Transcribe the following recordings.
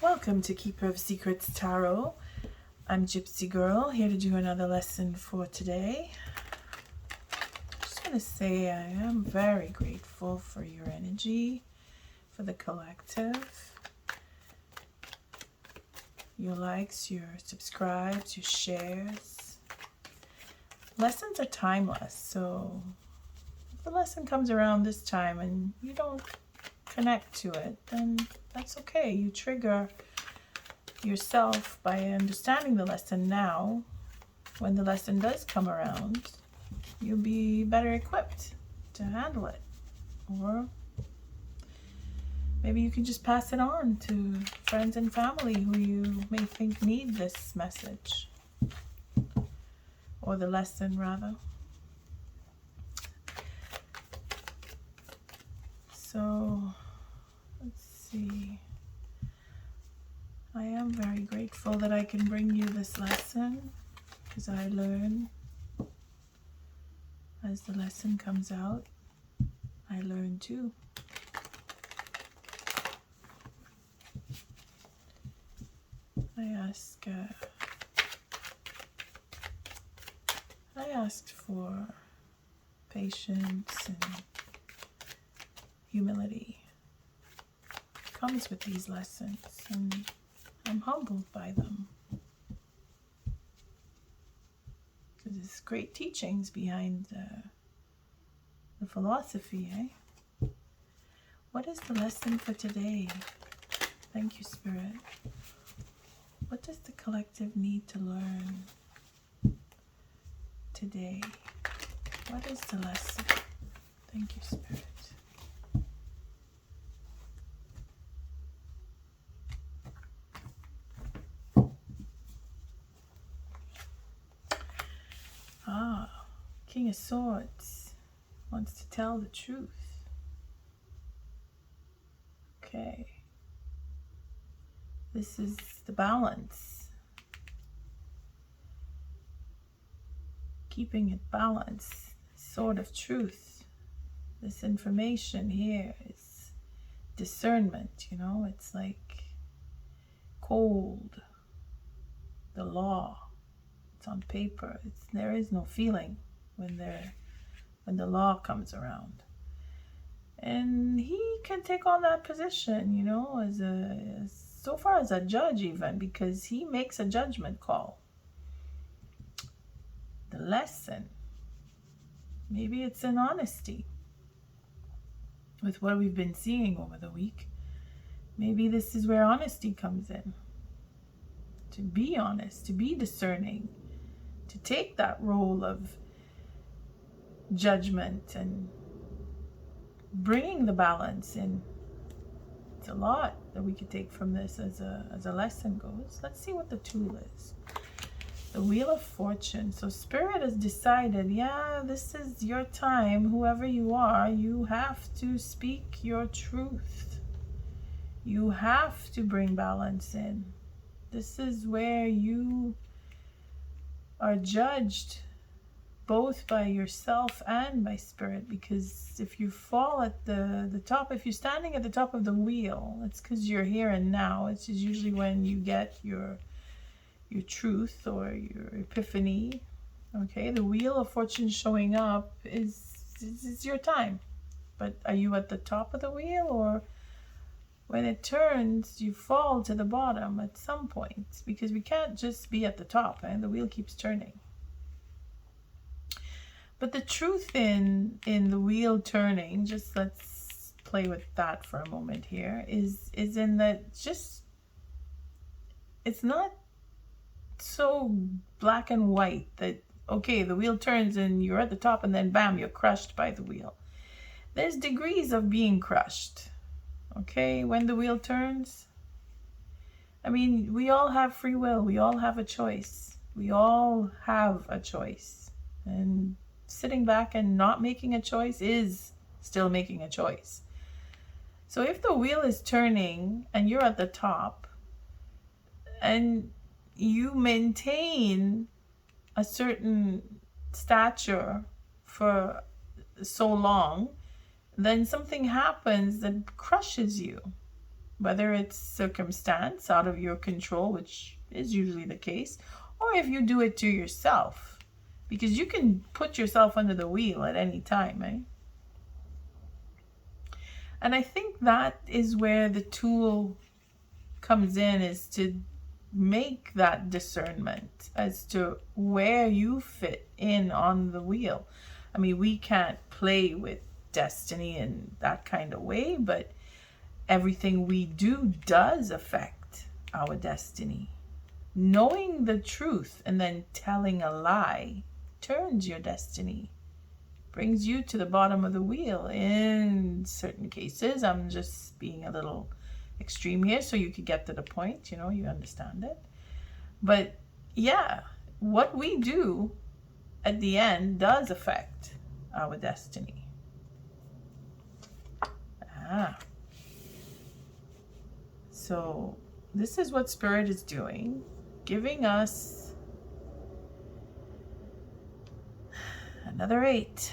Welcome to Keeper of Secrets Tarot. I'm Gypsy Girl, here to do another lesson for today. I just want to say I am very grateful for your energy, for the collective, your likes, your subscribes, your shares. Lessons are timeless, so if the lesson comes around this time and you don't connect to it, then that's okay. You trigger yourself by understanding the lesson now. When the lesson does come around, you'll be better equipped to handle it. Or maybe you can just pass it on to friends and family who you may think need this message, or the lesson rather. So let's see. I am very grateful that I can bring you this lesson, because I learn as the lesson comes out. I learn too. I asked for patience and humility. It comes with these lessons, and I'm humbled by them. Because there's great teachings behind the philosophy, eh? What is the lesson for today? Thank you, Spirit. What does the collective need to learn today? What is the lesson? Thank you, Spirit. King of Swords wants to tell the truth. Okay. This is the balance. Keeping it balanced. Sword of truth. This information here is discernment, you know? It's like cold. The law. It's on paper. There is no feeling when the law comes around. And he can take on that position, you know, so far as a judge even, because he makes a judgment call. The lesson, maybe it's in honesty with what we've been seeing over the week. Maybe this is where honesty comes in. To be honest, to be discerning, to take that role of judgment and bringing the balance in. It's a lot that we could take from this as a lesson goes. Let's see what the tool is. The Wheel of Fortune. So Spirit has decided, yeah, this is your time. Whoever you are, you have to speak your truth. You have to bring balance in. This is where you are judged both by yourself and by Spirit, because if you fall at the top, if you're standing at the top of the wheel, it's because you're here and now. It's usually when you get your truth or your epiphany. Okay, the Wheel of Fortune showing up is your time. But are you at the top of the wheel, or when it turns, you fall to the bottom at some point? Because we can't just be at the top, and the wheel keeps turning. But the truth in the wheel turning, just let's play with that for a moment here, is in that just, it's not so black and white that, okay, the wheel turns and you're at the top and then bam, you're crushed by the wheel. There's degrees of being crushed, okay, when the wheel turns. I mean, we all have free will. We all have a choice. We all have a choice. And sitting back and not making a choice is still making a choice. So if the wheel is turning and you're at the top and you maintain a certain stature for so long, then something happens that crushes you. whether it's circumstance out of your control, which is usually the case, or if you do it to yourself, because you can put yourself under the wheel at any time, eh? And I think that is where the tool comes in, is to make that discernment as to where you fit in on the wheel. I mean, we can't play with destiny in that kind of way, but everything we do does affect our destiny. Knowing the truth and then telling a lie turns your destiny, brings you to the bottom of the wheel in certain cases. I'm just being a little extreme here so you could get to the point, you understand it. But yeah, what we do at the end does affect our destiny. So this is what Spirit is doing, giving us another 8.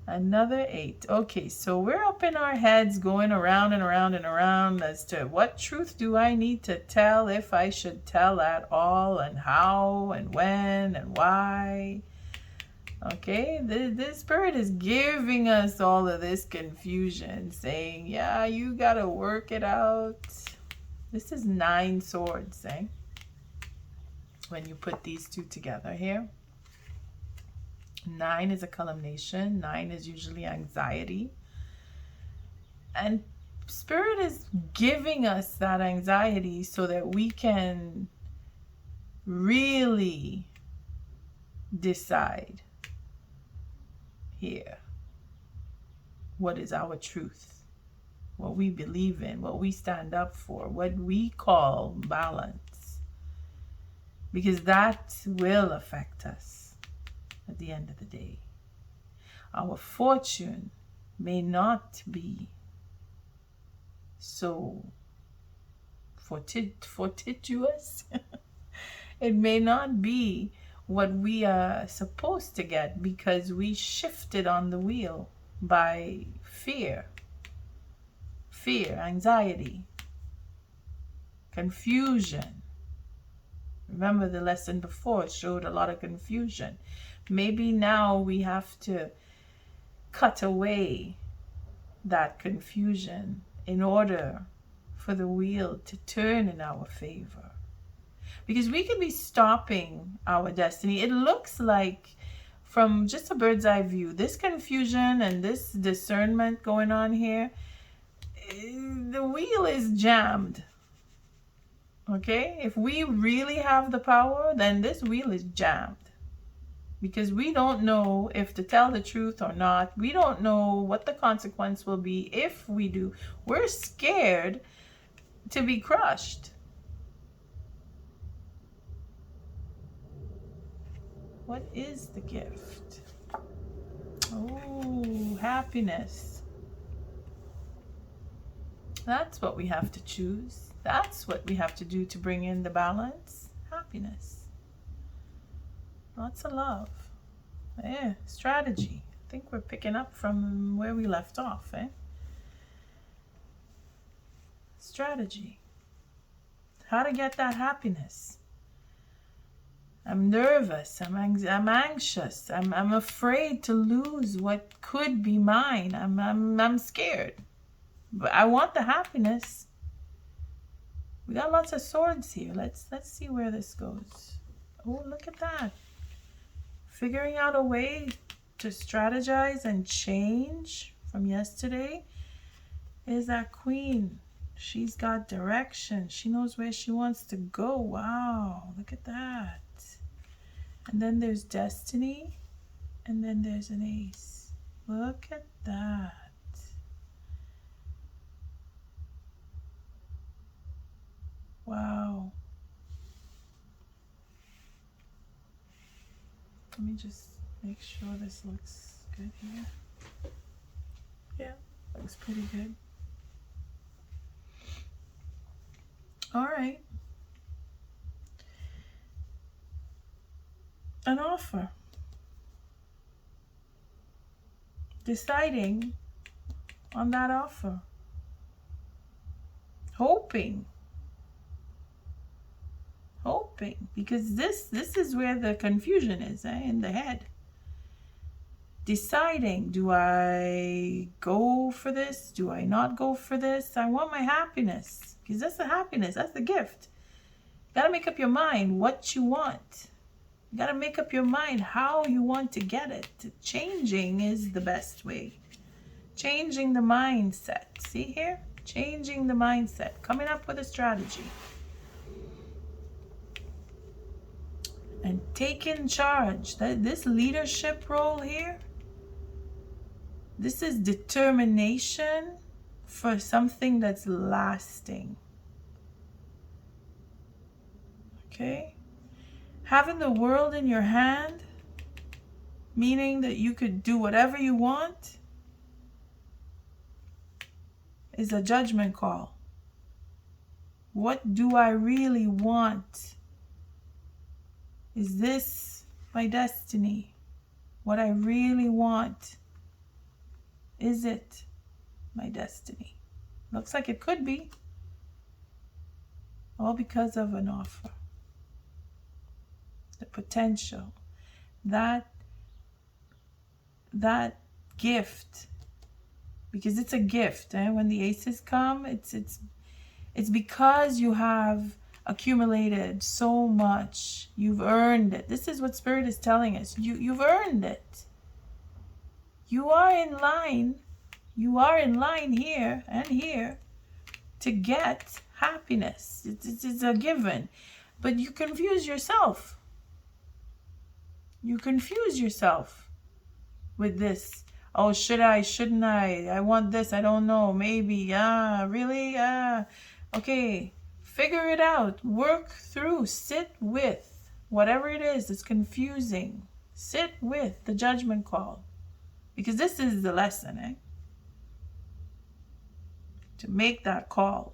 Another 8. Okay, so we're up in our heads going around and around and around as to what truth do I need to tell, if I should tell at all, and how and when and why. Okay, the Spirit is giving us all of this confusion, saying, yeah, you gotta work it out. This is 9 swords, eh? When you put these two together here. 9 is a culmination. 9 is usually anxiety. And Spirit is giving us that anxiety so that we can really decide here what is our truth, what we believe in, what we stand up for, what we call balance, because that will affect us at the end of the day. Our fortune may not be so fortuitous. It may not be what we are supposed to get because we shifted on the wheel by fear, anxiety, confusion. Remember the lesson before showed a lot of confusion. Maybe now we have to cut away that confusion in order for the wheel to turn in our favor. Because we could be stopping our destiny. It looks like, from just a bird's eye view, this confusion and this discernment going on here, the wheel is jammed. Okay? If we really have the power, then this wheel is jammed. Because we don't know if to tell the truth or not. We don't know what the consequence will be if we do. We're scared to be crushed. What is the gift? Oh, happiness. That's what we have to choose. That's what we have to do to bring in the balance. Happiness. Lots of love. Yeah, strategy. I think we're picking up from where we left off, eh? Strategy. How to get that happiness. I'm nervous. I'm anxious. I'm afraid to lose what could be mine. I'm scared. But I want the happiness. We got lots of swords here. Let's see where this goes. Oh, look at that. Figuring out a way to strategize and change from yesterday is that queen. She's got direction. She knows where she wants to go. Wow, look at that. And then there's destiny, and then there's an ace. Look at that. Wow. Let me just make sure this looks good here. Yeah, looks pretty good. All right. An offer. Deciding on that offer. Hoping, because this is where the confusion is, in the head. Deciding, do I go for this? Do I not go for this? I want my happiness, because that's the happiness, that's the gift. You gotta make up your mind what you want. You gotta make up your mind how you want to get it. Changing is the best way. Changing the mindset. See here? Changing the mindset. Coming up with a strategy. And taking charge. This leadership role here, this is determination for something that's lasting. Okay? Having the world in your hand, meaning that you could do whatever you want, is a judgment call. What do I really want? Is this my destiny? What I really want? Is it my destiny? Looks like it could be. All because of an offer. The potential. That gift. Because it's a gift. When the aces come, it's because you have accumulated so much. You've earned it. This is what Spirit is telling us. You've earned it. You are in line. You are in line here and here to get happiness. It's a given. But you confuse yourself. You confuse yourself with this. Oh, should I? Shouldn't I? I want this. I don't know. Maybe. Really? Okay. Figure it out. Work through. Sit with whatever it is that's confusing. Sit with the judgment call. Because this is the lesson, to make that call.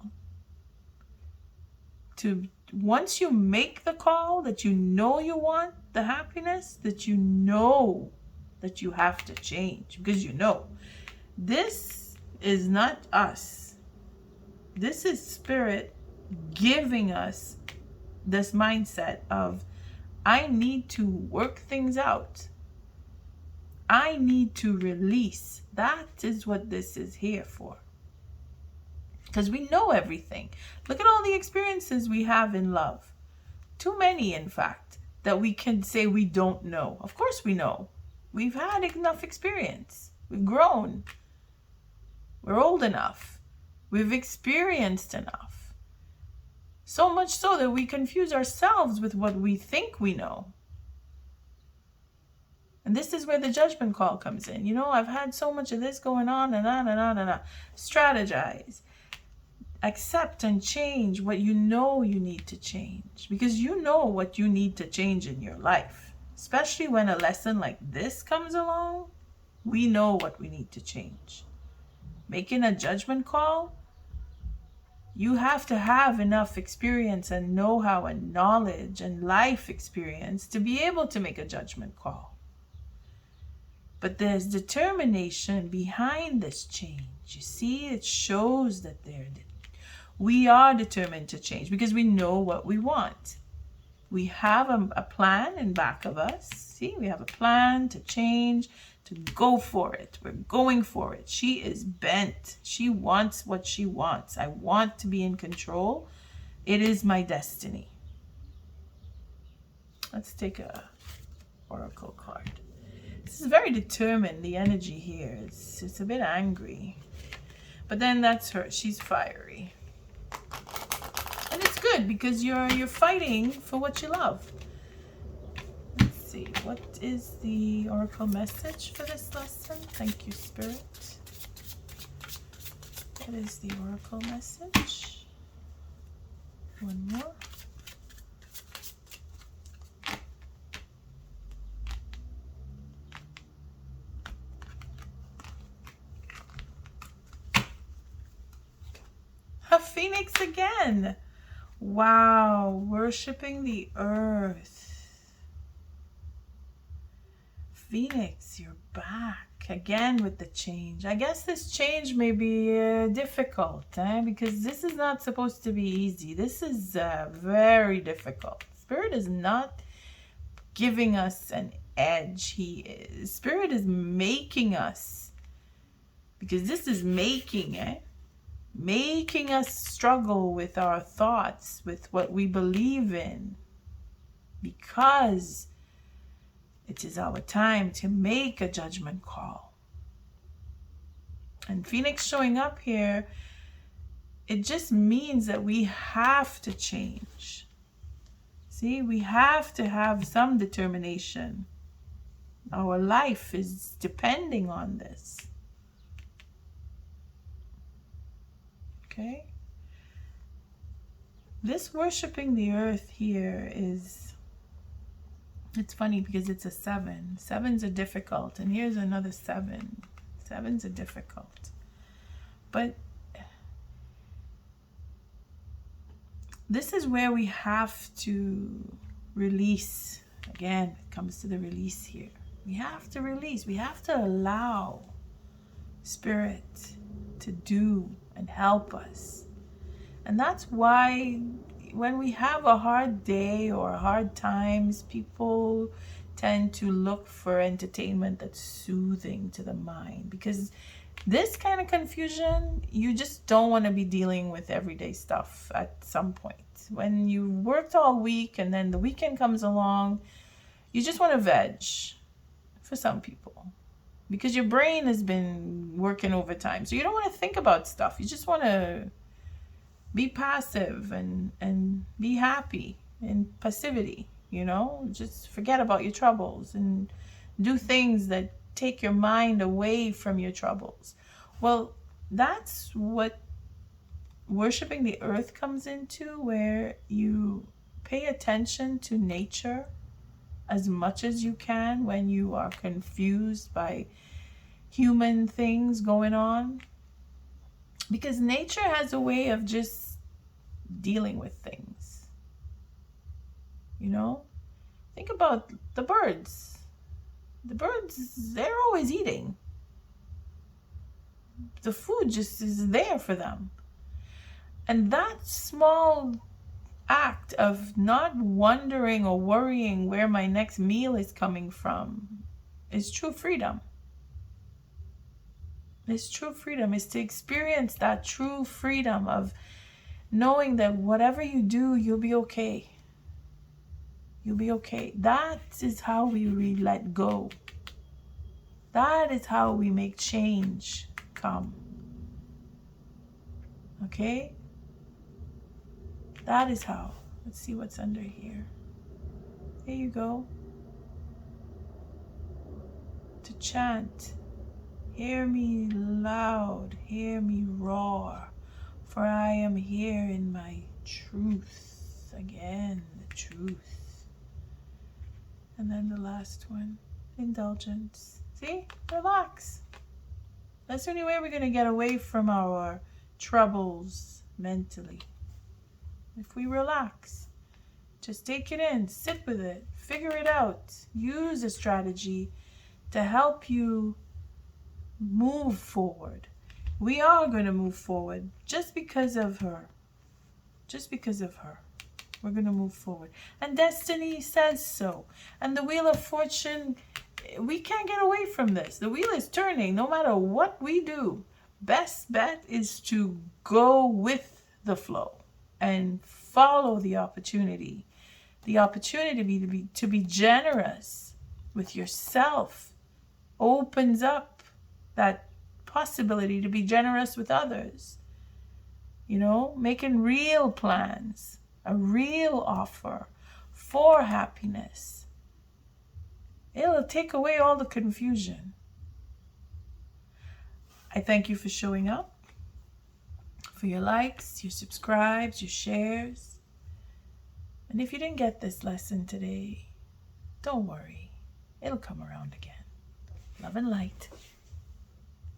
Once you make the call that you know you want the happiness, that you know that you have to change, because you know this is not us. This is Spirit giving us this mindset of, I need to work things out. I need to release. That is what this is here for. Because we know everything. Look at all the experiences we have in love. Too many, in fact, that we can say we don't know. Of course we know. We've had enough experience. We've grown. We're old enough. We've experienced enough. So much so that we confuse ourselves with what we think we know. And this is where the judgment call comes in. I've had so much of this going on and on and on and on. Strategize. Accept and change what you know you need to change. Because you know what you need to change in your life. Especially when a lesson like this comes along, we know what we need to change. Making a judgment call, you have to have enough experience and know-how and knowledge and life experience to be able to make a judgment call. But there's determination behind this change. You see, it shows that we are determined to change because we know what we want. We have a plan in back of us. See, we have a plan to change, to go for it. We're going for it. She is bent. She wants what she wants. I want to be in control. It is my destiny. Let's take a oracle card. This is very determined, the energy here. It's a bit angry. But then that's her. She's fiery. And it's good because you're fighting for what you love. Let's see. What is the oracle message for this lesson? Thank you, Spirit. What is the oracle message? One more. A phoenix again. Wow, worshiping the earth. Phoenix, you're back again with the change. I guess this change may be difficult, because this is not supposed to be easy. This is very difficult. Spirit is not giving us an edge. Spirit is making us, because this is making us struggle with our thoughts, with what we believe in, because it is our time to make a judgment call. And Phoenix showing up here, it just means that we have to change. See, we have to have some determination. Our life is depending on this. Okay? This worshiping the earth here is, it's funny because it's a 7. 7s are difficult. And here's another 7. 7s are difficult. But this is where we have to release. Again, it comes to the release here. We have to release. We have to allow Spirit to do and help us. And that's why when we have a hard day or hard times, people tend to look for entertainment that's soothing to the mind, because this kind of confusion, you just don't want to be dealing with everyday stuff at some point. When you worked all week and then the weekend comes along, you just want to veg for some people, because your brain has been working overtime. So you don't want to think about stuff. You just want to be passive and be happy in passivity, just forget about your troubles and do things that take your mind away from your troubles. Well, that's what worshiping the earth comes into, where you pay attention to nature as much as you can when you are confused by human things going on. Because nature has a way of just dealing with things. Think about the birds. The birds, they're always eating. The food just is there for them. And that small act of not wondering or worrying where my next meal is coming from is true freedom. It's true freedom, is to experience that true freedom of knowing that whatever you do, you'll be okay. You'll be okay. That is how we let go. That is how we make change come. Okay? That is how. Let's see what's under here. There you go. To chant. Hear me loud, hear me roar, for I am here in my truth. Again, the truth. And then the last one, indulgence. See? Relax. That's the only way we're going to get away from our troubles mentally. If we relax, just take it in, sit with it, figure it out, use a strategy to help you move forward. We are going to move forward just because of her. Just because of her. We're going to move forward. And destiny says so. And the wheel of fortune, we can't get away from this. The wheel is turning no matter what we do. Best bet is to go with the flow and follow the opportunity. The opportunity to be generous with yourself opens up that possibility to be generous with others. Making real plans, a real offer for happiness. It'll take away all the confusion. I thank you for showing up, for your likes, your subscribes, your shares. And if you didn't get this lesson today, don't worry. It'll come around again. Love and light.